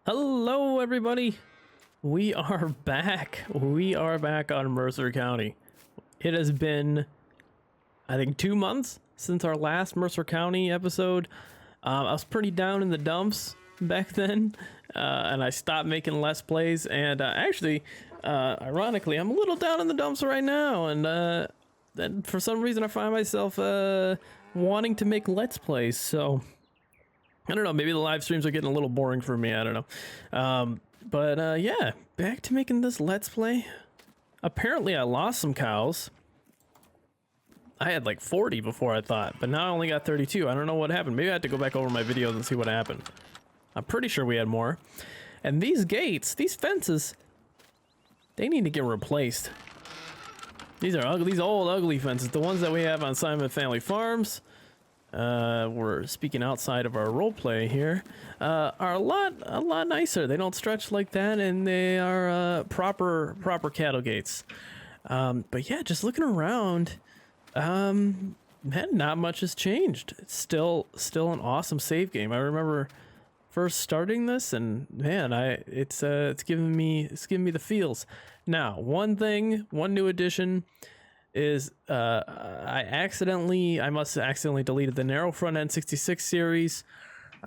Hello, everybody. We are back. We are back on Mercer County. It has been, I think, 2 months since our last Mercer County episode. I was pretty down in the dumps back then, and I stopped making Let's Plays. And actually, ironically, I'm a little down in the dumps right now. And then for some reason, I find myself wanting to make Let's Plays. So I don't know, maybe the live streams are getting a little boring for me, I don't know. But yeah, back to making this Let's Play. Apparently I lost some cows. I had like 40 before I thought, but now I only got 32. I don't know what happened. Maybe I had to go back over my videos and see what happened. I'm pretty sure we had more. And these gates, these fences, they need to get replaced. These are ugly, these old ugly fences, the ones that we have on Simon Family Farms. We're speaking outside of our roleplay here, are a lot nicer. They don't stretch like that, and they are proper cattle gates. But yeah, just looking around, man, not much has changed. It's still an awesome save game. I remember first starting this, and man, it's giving me the feels. Now, one new addition is I must have accidentally deleted the narrow front end 66 series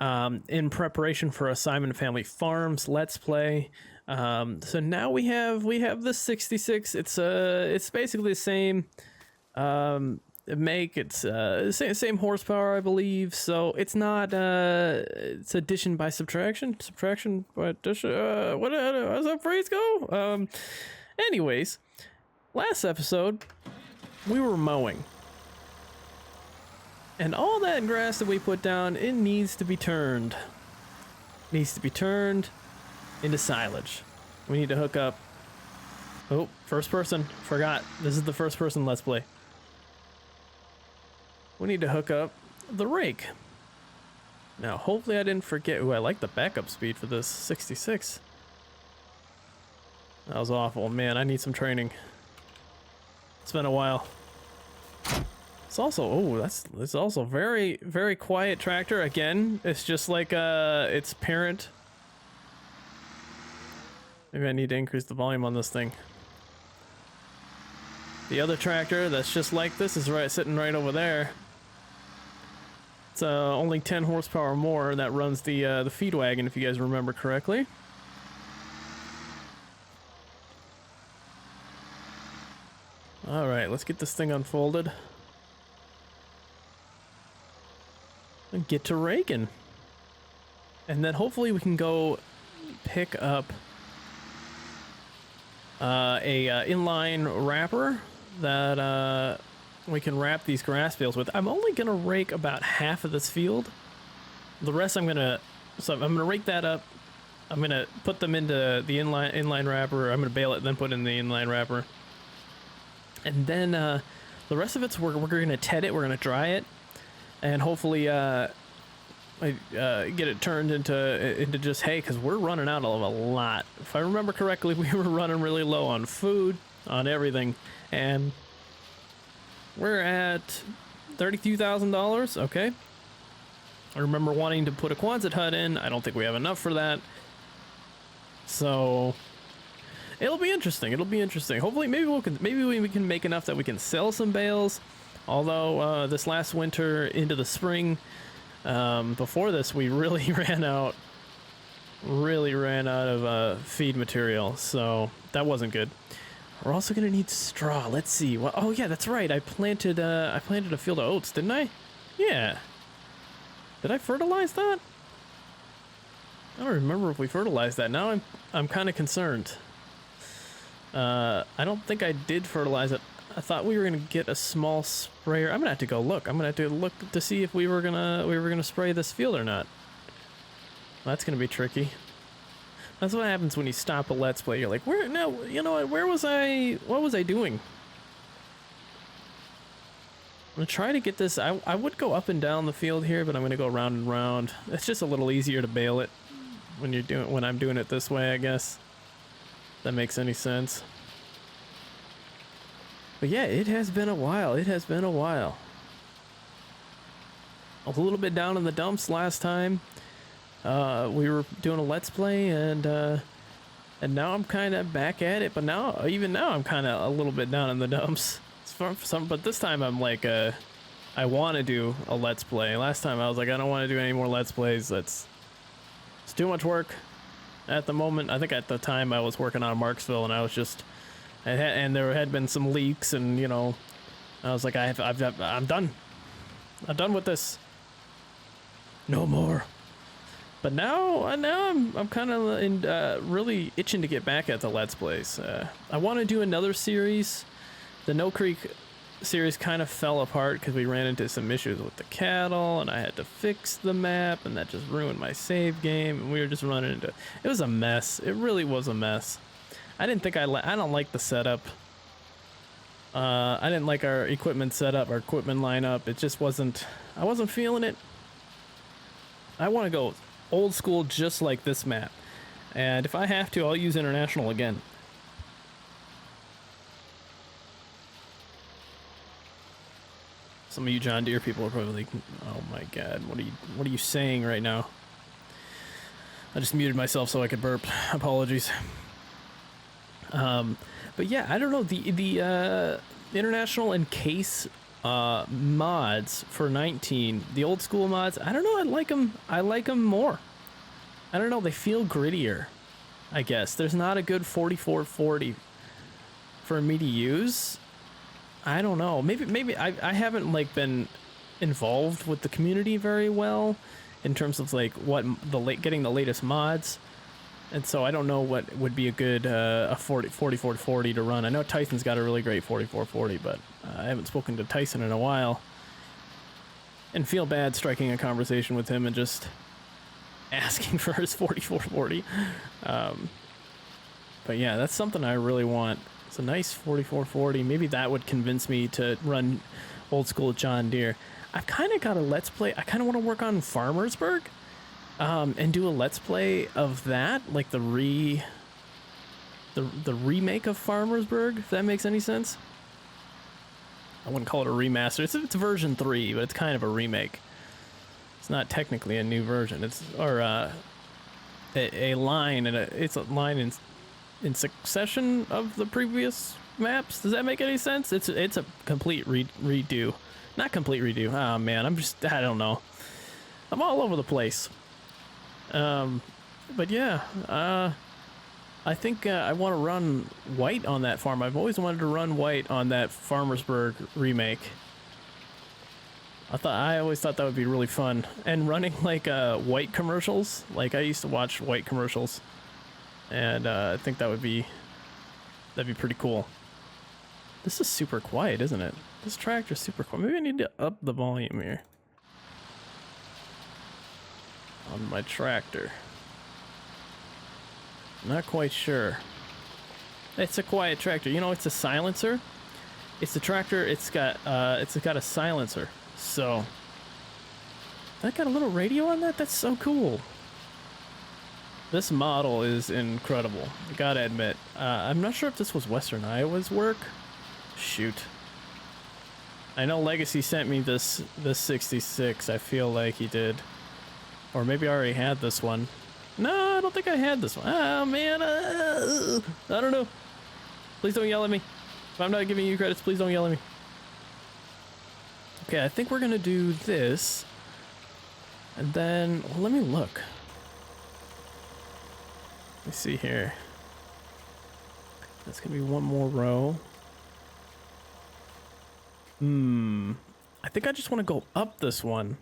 in preparation for a Simon Family Farms Let's Play. So now we have the 66. It's basically the same make. It's same horsepower, I believe. So it's not it's addition by subtraction by addition. How does that phrase go? Anyways, last episode we were mowing, and all that grass that we put down, it needs to be turned into silage. We need to hook up, oh, first person, forgot, this is the first person Let's Play. We need to hook up the rake. Now hopefully I didn't forget. Ooh, I like the backup speed for this 66. That was awful, man. I need some training. It's been a while. It's also, it's also very, very quiet tractor. Again, it's just like its parent. Maybe I need to increase the volume on this thing. The other tractor that's just like this is sitting right over there. It's only 10 horsepower more. That runs the feed wagon, if you guys remember correctly. All right, let's get this thing unfolded and get to raking. And then hopefully we can go pick up a inline wrapper that we can wrap these grass fields with. I'm only gonna rake about half of this field. The rest I'm gonna rake that up. I'm gonna put them into the inline wrapper. I'm gonna bale it, then put in the inline wrapper. And then the rest of it's we're gonna ted it, we're gonna dry it, and hopefully get it turned into just hay, because we're running out of a lot. If I remember correctly, we were running really low on food, on everything, and we're at $32,000. Okay. I remember wanting to put a Quonset hut in. I don't think we have enough for that. So it'll be interesting. Hopefully, maybe we can make enough that we can sell some bales. Although this last winter into the spring, before this, we really ran out of feed material. So that wasn't good. We're also gonna need straw. Let's see. Well, oh yeah, that's right. I planted a field of oats, didn't I? Yeah. Did I fertilize that? I don't remember if we fertilized that. Now I'm kind of concerned. I don't think I did fertilize it. I thought we were gonna get a small sprayer. I'm gonna have to go look. I'm gonna have to look to see if we were gonna spray this field or not. That's gonna be tricky. That's what happens when you stop a Let's Play. You're like, where? No, you know what? Where was I? What was I doing? I'm gonna try to get this. I would go up and down the field here, but I'm gonna go round and round. It's just a little easier to bale it when I'm doing it this way, I guess. If that makes any sense. But yeah, it has been a while. A little bit down in the dumps last time. we were doing a let's play, and now I'm kind of back at it. But now, even now, I'm kind of a little bit down in the dumps. But this time I'm like, I want to do a let's play. Last time I was like, I don't want to do any more let's plays. It's too much work at the moment. I think at the time I was working on Marksville, and I was just, and there had been some leaks, and you know, I was like, I'm done. I'm done with this. No more. But now I'm kind of really itching to get back at the let's plays. I want to do another series. The No Creek series kind of fell apart because we ran into some issues with the cattle, and I had to fix the map, and that just ruined my save game, and we were just running into, it was a mess. It really was a mess. I didn't think I don't like the setup. I didn't like our equipment setup, our equipment lineup. It just wasn't, I wasn't feeling it. I want to go old school just like this map, and if I have to, I'll use international again. Some of you John Deere people are probably like, oh my god, what are you saying right now? I just muted myself so I could burp. Apologies. But yeah, I don't know, the international and case mods for 19, the old school mods, I don't know, I like them more. I don't know, they feel grittier, I guess. There's not a good 4440 for me to use. I don't know. Maybe I haven't like been involved with the community very well in terms of like getting the latest mods, and so I don't know what would be a good a 4440 to run. I know Tyson's got a really great 4440, but I haven't spoken to Tyson in a while, and feel bad striking a conversation with him and just asking for his 4440. But yeah, that's something I really want. It's a nice 4440. Maybe that would convince me to run old school John Deere. I've kind of got a let's play. I kind of want to work on Farmersburg, and do a let's play of that, like the remake of Farmersburg, if that makes any sense. I wouldn't call it a remaster. It's version 3, but it's kind of a remake. It's not technically a new version. It's a line, and it's a line in succession of the previous maps. Does that make any sense? It's a complete redo. Not complete redo. Oh man, I don't know. I'm all over the place. But yeah, I think I want to run white on that farm. I've always wanted to run white on that Farmersburg remake. I always thought that would be really fun. And running like white commercials. Like I used to watch white commercials. And I think that'd be pretty cool. This is super quiet, isn't it? This tractor's super quiet. Maybe I need to up the volume here on my tractor. Not quite sure. It's a quiet tractor. You know, it's a silencer. It's a tractor. It's got a silencer. So that got a little radio on that. That's so cool. This model is incredible, I gotta admit. I'm not sure if this was Western Iowa's work. Shoot. I know Legacy sent me this 66. I feel like he did. Or maybe I already had this one. No, I don't think I had this one. Oh, man. I don't know. Please don't yell at me. If I'm not giving you credits, please don't yell at me. Okay, I think we're gonna do this. And then, well, let me look. Let me see here. That's gonna be one more row. I think I just want to go up this one.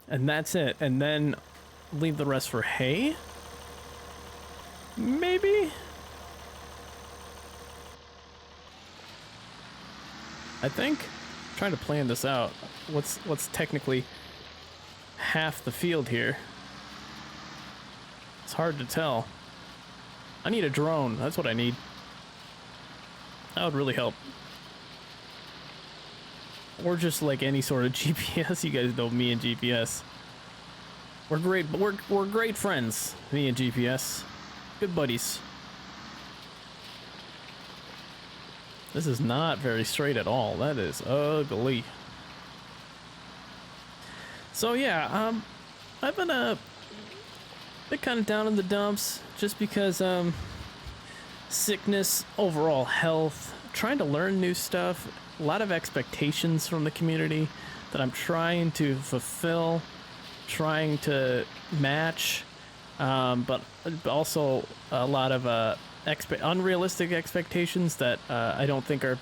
And that's it. And then leave the rest for hay? Maybe? I think. I'm trying to plan this out. What's technically half the field here? It's hard to tell. I need a drone. That's what I need. That would really help. Or just like any sort of GPS. You guys know me and GPS. We're great. We're great friends. Me and GPS. Good buddies. This is not very straight at all. That is ugly. So yeah, I've been kind of down in the dumps just because sickness, overall health, trying to learn new stuff, a lot of expectations from the community that I'm trying to fulfill, trying to match, but also a lot of unrealistic expectations that I don't think are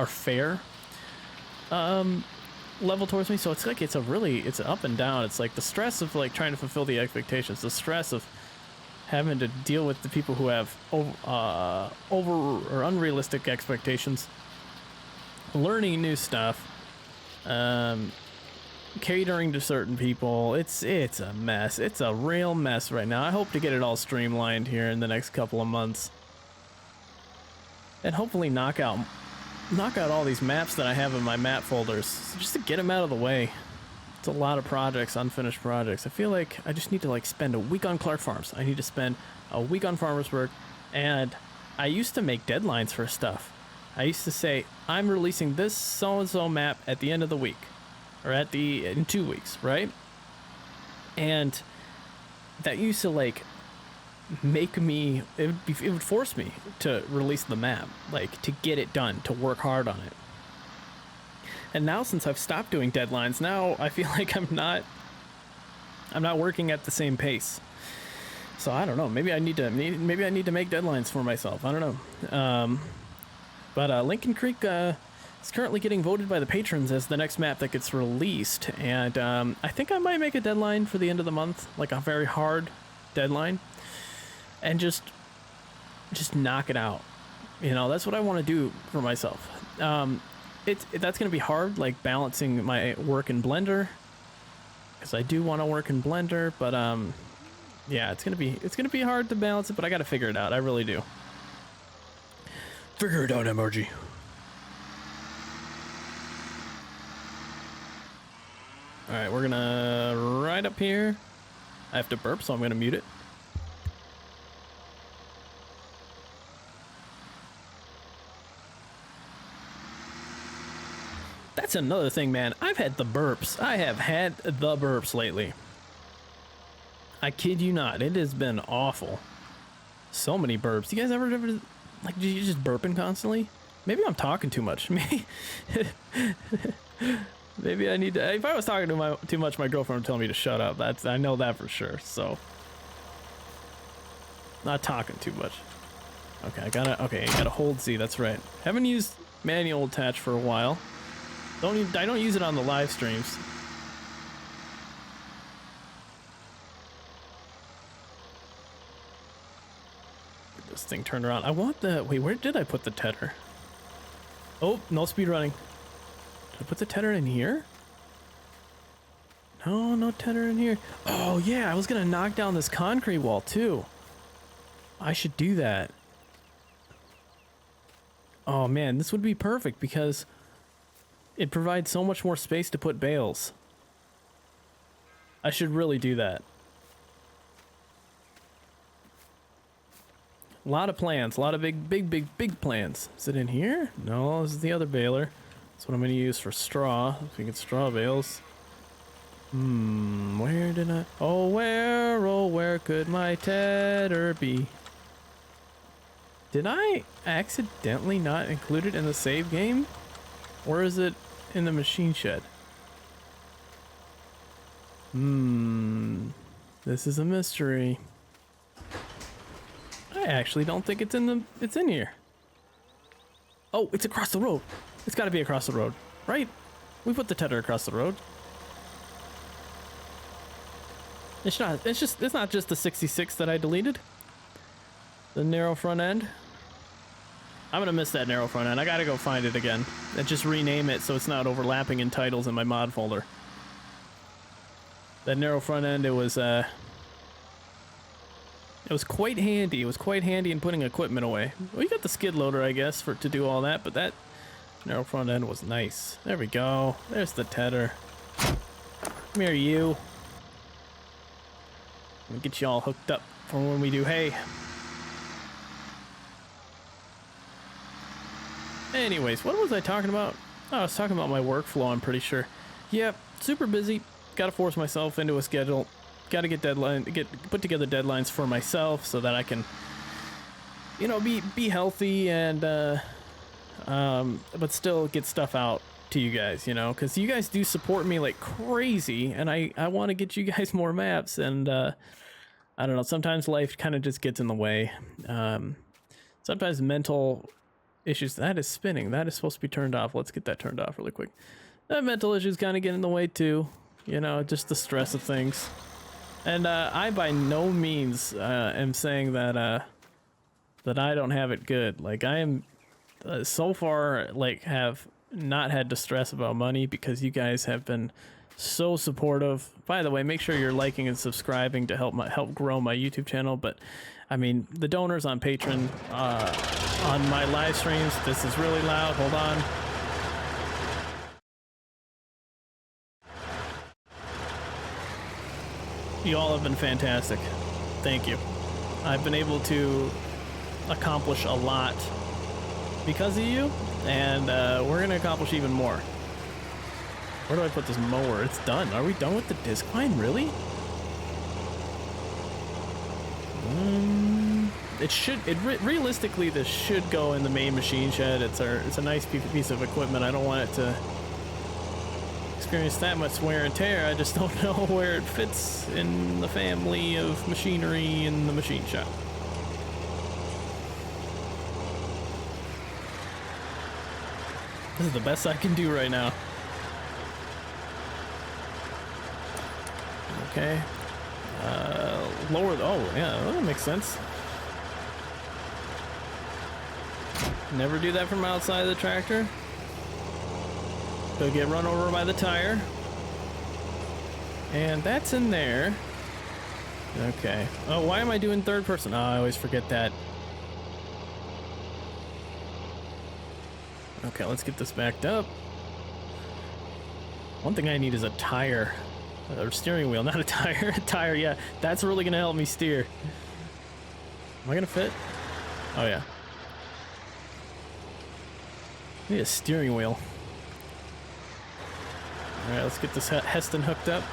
fair level towards me. So it's like it's up and down. It's like the stress of like trying to fulfill the expectations, the stress of having to deal with the people who have over or unrealistic expectations, learning new stuff, catering to certain people. It's a mess. It's a real mess right now. I hope to get it all streamlined here in the next couple of months, and hopefully knock out all these maps that I have in my map folders, just to get them out of the way. It's a lot of projects, unfinished projects. I feel like I just need to like spend a week on Clark Farms. I need to spend a week on Farmersburg, and I used to make deadlines for stuff. I used to say, I'm releasing this so-and-so map at the end of the week, or in 2 weeks, right? And that used to like make me, it would force me to release the map, like to get it done, to work hard on it. And now since I've stopped doing deadlines, now I feel like I'm not working at the same pace. So I don't know, maybe I need to make deadlines for myself. I don't know. But Lincoln Creek is currently getting voted by the patrons as the next map that gets released, and I think I might make a deadline for the end of the month, like a very hard deadline, and just knock it out. You know, that's what I want to do for myself. That's gonna be hard, like balancing my work in Blender, because I do want to work in Blender, but yeah, it's gonna be hard to balance it, but I gotta figure it out. I really do. Figure it out, MRG. All right, we're gonna right up here. I have to burp, so I'm gonna mute it. That's another thing, man. I've had the burps. I have had the burps lately. I kid you not. It has been awful. So many burps. You guys ever like, you just burping constantly? Maybe I'm talking too much. Maybe I need to. If I was talking too much, my girlfriend would tell me to shut up. I know that for sure. So, not talking too much. Okay, I gotta hold Z. That's right. Haven't used manual attach for a while. I don't use it on the live streams. Get this thing turned around. I want the. Wait, where did I put the tether? Oh, no speed running. Did I put the tether in here? No tether in here. Oh yeah, I was gonna knock down this concrete wall too. I should do that. Oh man, this would be perfect because it provides so much more space to put bales. I should really do that. A lot of plans, a lot of big plans. Is it in here? No, this is the other baler. That's what I'm going to use for straw. If we get straw bales. Where did I... Oh, where could my tether be? Did I accidentally not include it in the save game? Or is it in the machine shed? This is a mystery. I actually don't think it's in here. Oh, it's across the road. It's got to be across the road, right? We put the tether across the road. It's not just the 66 that I deleted. The narrow front end. I'm gonna miss that narrow front end. I gotta go find it again and just rename it so it's not overlapping in titles in my mod folder. That narrow front end, it was quite handy. It was quite handy in putting equipment away. Well, you got the skid loader, I guess, to do all that, but that narrow front end was nice. There we go. There's the tether. Come here, you. Let me get you all hooked up for when we do hay. Anyways, what was I talking about? Oh, I was talking about my workflow, I'm pretty sure. Yep, super busy. Gotta force myself into a schedule. gotta put together deadlines for myself so that I can, you know, be healthy and but still get stuff out to you guys, you know, because you guys do support me like crazy, and I want to get you guys more maps, and I don't know, sometimes life kind of just gets in the way. Sometimes mental issues. That is spinning. That is supposed to be turned off. Let's get that turned off really quick. That mental issues kind of get in the way too, you know, just the stress of things. And I by no means am saying that that I don't have it good. Like, I am so far, like, have not had to stress about money because you guys have been so supportive. By the way, make sure you're liking and subscribing to help grow my YouTube channel. But I mean, the donors on Patreon, on my live streams, this is really loud. Hold on. You all have been fantastic. Thank you. I've been able to accomplish a lot because of you, and we're gonna accomplish even more. Where do I put this mower? It's done. Are we done with the disc line? Really? It should. Realistically, this should go in the main machine shed. It's a nice piece of equipment. I don't want it to experience that much wear and tear. I just don't know where it fits in the family of machinery in the machine shop. This is the best I can do right now. Okay. Lower. Oh, yeah, that makes sense. Never do that from outside of the tractor. Go get run over by the tire. And that's in there. Okay. Oh, why am I doing third person? Oh, I always forget that. Okay, let's get this backed up. One thing I need is a tire. Or steering wheel, not a tire. A tire, yeah. That's really gonna help me steer. Am I gonna fit? Oh, yeah. I need a steering wheel. Alright, let's get this Heston hooked up.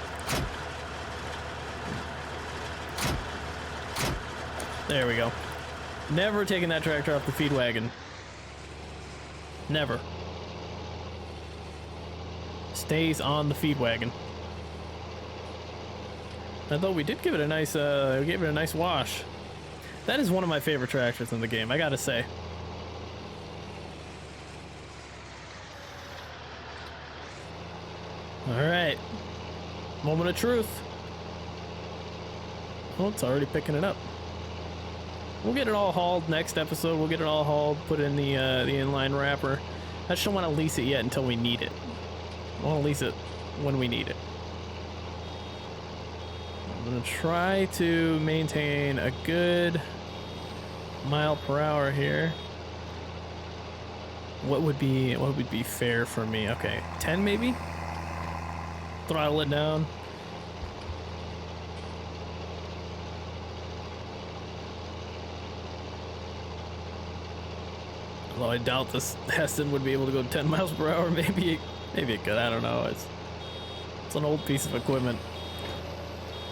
There we go. Never taking that tractor off the feed wagon. Never. Stays on the feed wagon. Although we did give it a nice, we gave it a nice wash. That is one of my favorite tractors in the game, I gotta say. Alright. Moment of truth. Oh, it's already picking it up. We'll get it all hauled next episode. We'll get it all hauled, put in the inline wrapper. I just don't want to lease it yet until we need it. I want to lease it when we need it. I'm going to try to maintain a good mile per hour here. What would be fair for me? Okay, 10 maybe? Throttle it down. Although I doubt this Heston would be able to go 10 miles per hour. Maybe it could. I don't know. It's an old piece of equipment.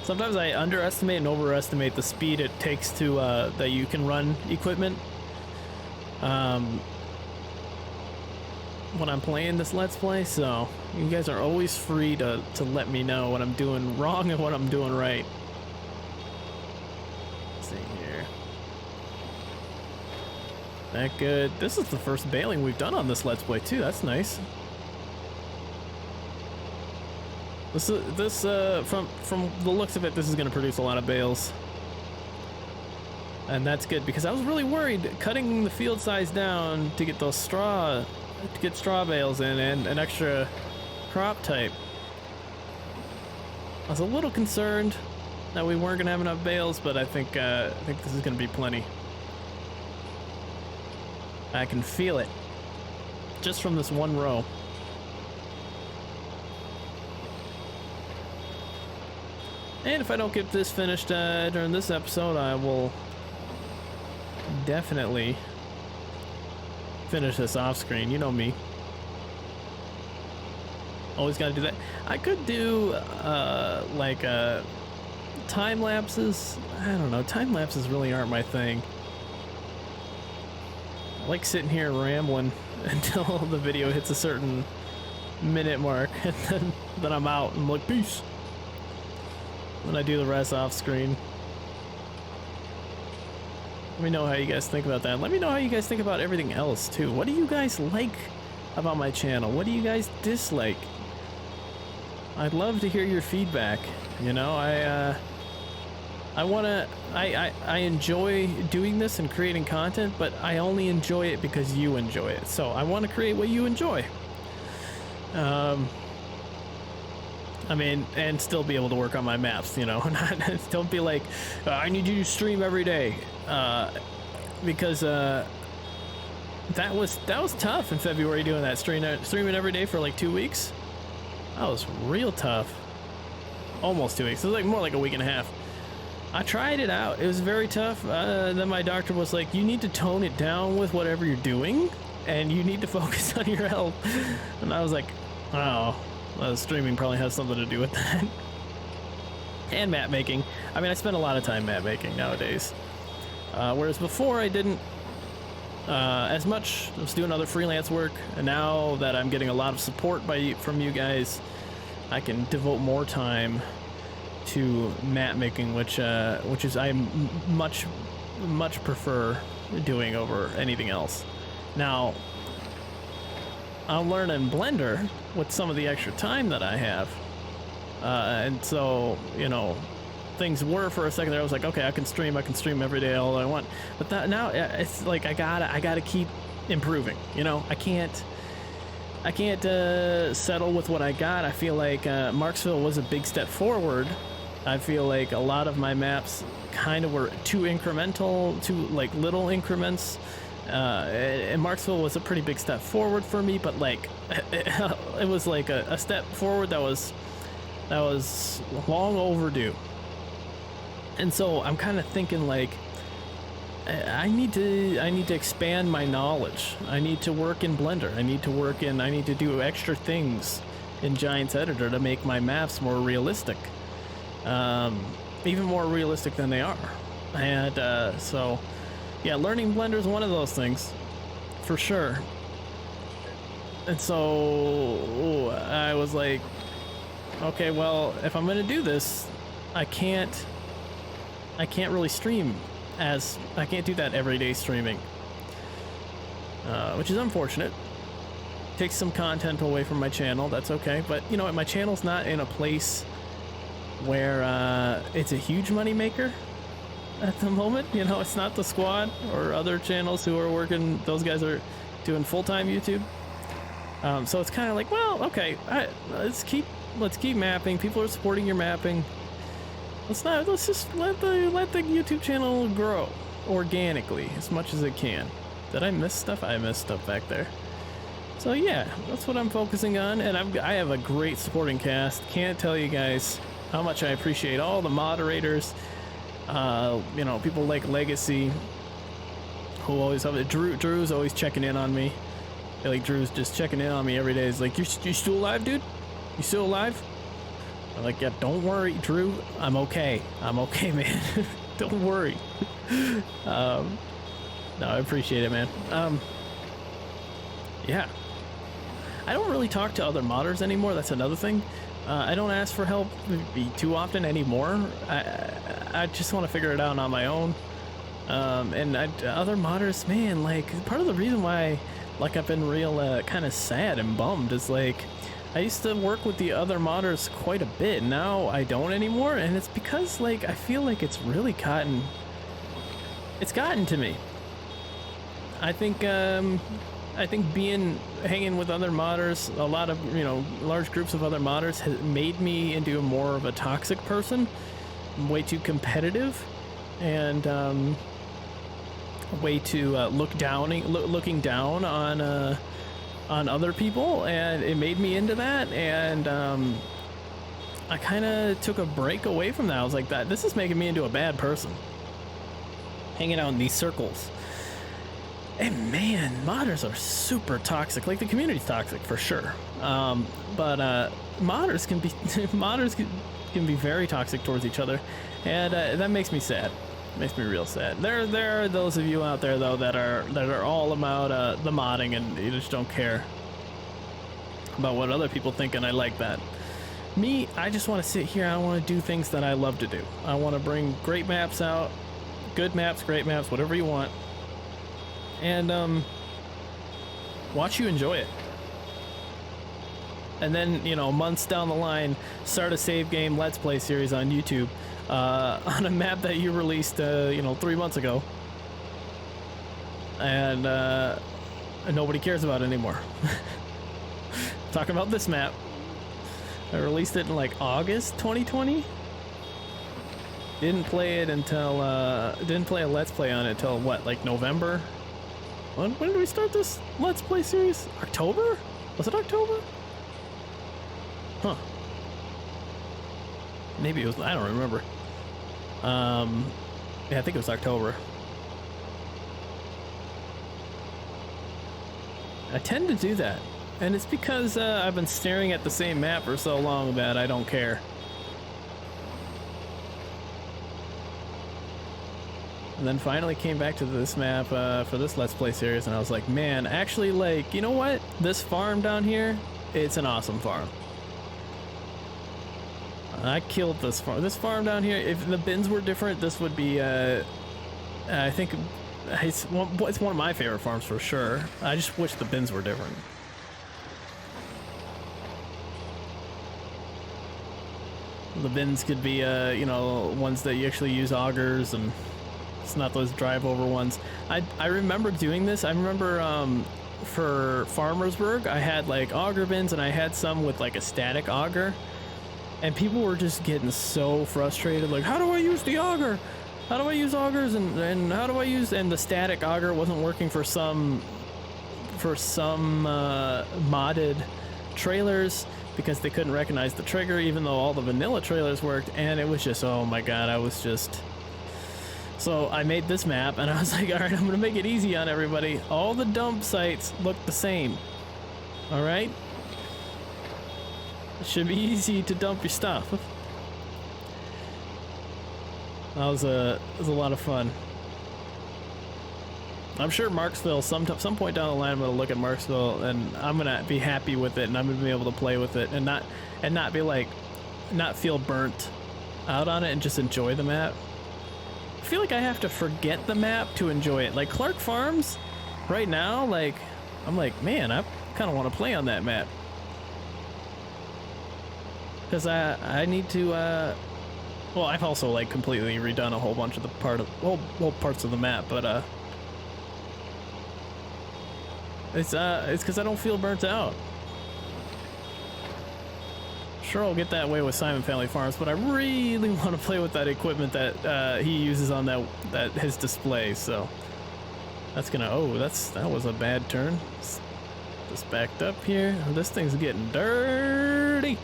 Sometimes I underestimate and overestimate the speed it takes to that you can run equipment. When I'm playing this Let's Play, so you guys are always free to let me know what I'm doing wrong and what I'm doing right. Let's see here. That good. This is the first baling we've done on this Let's Play too. That's nice. This from the looks of it, this is going to produce a lot of bales, and that's good because I was really worried cutting the field size down to get those straw bales in and an extra crop type. I was a little concerned that we weren't going to have enough bales, but I think this is going to be plenty. I can feel it just from this one row. And if I don't get this finished during this episode, I will definitely finish this off screen. You know me. Always got to do that. I could do like time lapses, I don't know, time lapses really aren't my thing. I like sitting here rambling until the video hits a certain minute mark, and then I'm out and I'm like, peace. Then I do the rest off screen. Let me know how you guys think about that. Let me know how you guys think about everything else too. What do you guys like about my channel? What do you guys dislike? I'd love to hear your feedback. You know, I enjoy doing this and creating content, but I only enjoy it because you enjoy it. So I want to create what you enjoy. I mean, and still be able to work on my maps, you know. Don't be like, I need you to stream every day, because that was tough in February doing that, streaming every day for like 2 weeks. That was real tough. Almost 2 weeks. It was like more like a week and a half. I tried it out. It was very tough. Then my doctor was like, you need to tone it down with whatever you're doing, and you need to focus on your health. And I was like, oh. Streaming probably has something to do with that. And map making. I mean, I spend a lot of time map making nowadays. Whereas before I didn't as much. I was doing other freelance work, and now that I'm getting a lot of support from you guys, I can devote more time to map making, which is I much prefer doing over anything else. Now, I'll learn in Blender with some of the extra time that I have, and so, you know, things were for a second there. I was like, okay, I can stream every day all I want, but now it's like I gotta keep improving. You know, I can't settle with what I got. I feel like Marksville was a big step forward. I feel like a lot of my maps kind of were too incremental, too like little increments. And Marksville was a pretty big step forward for me, but like it was like a step forward that was long overdue. And so I'm kind of thinking like I need to expand my knowledge. I need to work in Blender. I need to do extra things in Giants Editor to make my maps more realistic, even more realistic than they are. And so. Yeah, learning Blender is one of those things, for sure. And so I was like, okay, well, if I'm gonna do this, I can't really stream I can't do that everyday streaming, which is unfortunate. Takes some content away from my channel. That's okay, but you know what? My channel's not in a place where it's a huge money maker. At the moment, you know, it's not the squad or other channels who are working. Those guys are doing full-time YouTube. So it's kind of like, well, okay, let's keep mapping. People are supporting your mapping. Let's just let the YouTube channel grow organically as much as it can. Did I miss stuff? I missed stuff back there. So yeah, that's what I'm focusing on, and I have a great supporting cast. Can't tell you guys how much I appreciate all the moderators. You know, people like Legacy, who always have it. Drew's always checking in on me. Like, Drew's just checking in on me every day. He's like, you still alive, dude? You still alive? I'm like, yeah, don't worry, Drew. I'm okay. I'm okay, man. Don't worry. No, I appreciate it, man. Yeah. I don't really talk to other modders anymore. That's another thing. I don't ask for help too often anymore. I just want to figure it out on my own. And other modders, man, like, part of the reason why, like, I've been real kind of sad and bummed is, like, I used to work with the other modders quite a bit. Now I don't anymore, and it's because, like, I feel like it's really gotten to me. I think hanging with other modders, a lot of, you know, large groups of other modders has made me into more of a toxic person. I'm way too competitive, and way too looking down on other people, and it made me into that, and I kind of took a break away from that. I was like, this is making me into a bad person, hanging out in these circles. And man, modders are super toxic. Like, the community's toxic for sure, but modders can be very toxic towards each other. And that makes me sad. Makes me real sad. There are those of you out there though that are all about the modding, and you just don't care about what other people think, and I like that. Me, I just want to sit here. I want to do things that I love to do. I want to bring great maps out, good maps, great maps, whatever you want, and watch you enjoy it. And then, you know, months down the line, start a save game Let's Play series on YouTube on a map that you released, you know, 3 months ago, and nobody cares about it anymore. Talking about this map, I released it in like August 2020. Didn't play it until didn't play a Let's Play on it until what, like November? When did we start this Let's Play series? October? Was it October? Huh. Maybe it was, I don't remember. Yeah, I think it was October. I tend to do that, and it's because I've been staring at the same map for so long that I don't care. And then finally came back to this map for this Let's Play series, and I was like, man, actually, like, you know what? This farm down here, it's an awesome farm. I killed this farm. This farm down here, if the bins were different, this would be, I think, it's one of my favorite farms for sure. I just wish the bins were different. The bins could be, you know, ones that you actually use augers, and it's not those drive over ones. I remember doing this. I remember for Farmersburg, I had like auger bins, and I had some with like a static auger. And people were just getting so frustrated, like, how do I use the auger? How do I use augers? And how do I use, and the static auger wasn't working for some modded trailers because they couldn't recognize the trigger, even though all the vanilla trailers worked. And it was just, oh my god, I was just... So I made this map, and I was like, all right, I'm gonna make it easy on everybody. All the dump sites look the same. All right? It should be easy to dump your stuff. That was a lot of fun. I'm sure Marksville, some point down the line, I'm gonna look at Marksville and I'm gonna be happy with it, and I'm gonna be able to play with it, and not be like, not feel burnt out on it, and just enjoy the map. I feel like I have to forget the map to enjoy it. Like Clark Farms, right now, like I'm like, man, I kind of want to play on that map. Because I need to, well, I've also like completely redone a whole bunch of the whole parts of the map, but it's because I don't feel burnt out. Sure, I'll get that way with Simon Family Farms, but I really want to play with that equipment that he uses on that his display. So that's gonna, oh, that was a bad turn. Just backed up here. This thing's getting dirty.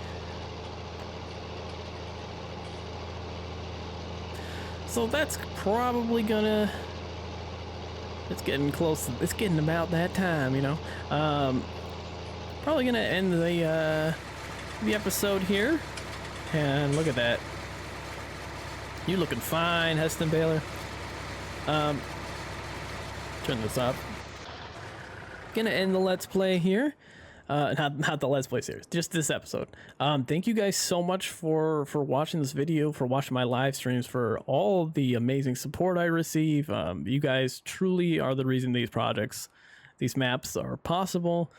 So that's probably gonna, it's getting close, it's getting about that time, you know. Probably gonna end the episode here. And look at that. You looking fine, Heston Baylor. Turn this up. Gonna end the Let's Play here. Not the Let's Play series, just this episode. Thank you guys so much for watching this video, for watching my live streams, for all the amazing support I receive. You guys truly are the reason these maps are possible.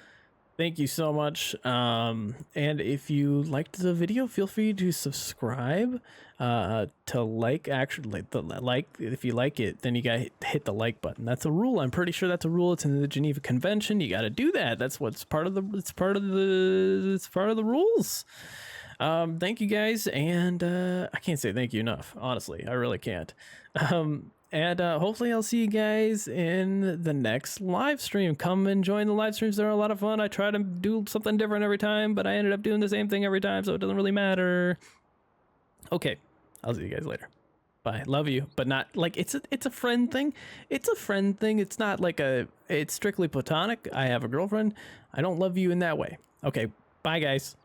Thank you so much. And if you liked the video, feel free to subscribe, to like, actually, if you like it, then you gotta hit the like button. That's a rule. I'm pretty sure that's a rule. It's in the Geneva Convention. You gotta do that. That's what's part of the rules. Thank you guys. And, I can't say thank you enough. Honestly, I really can't. And hopefully I'll see you guys in the next live stream. Come and join the live streams. They're a lot of fun. I try to do something different every time, but I ended up doing the same thing every time, so it doesn't really matter. Okay, I'll see you guys later. Bye. Love you, but not like it's a friend thing. It's a friend thing. It's not like it's strictly platonic. I have a girlfriend. I don't love you in that way. Okay, bye guys.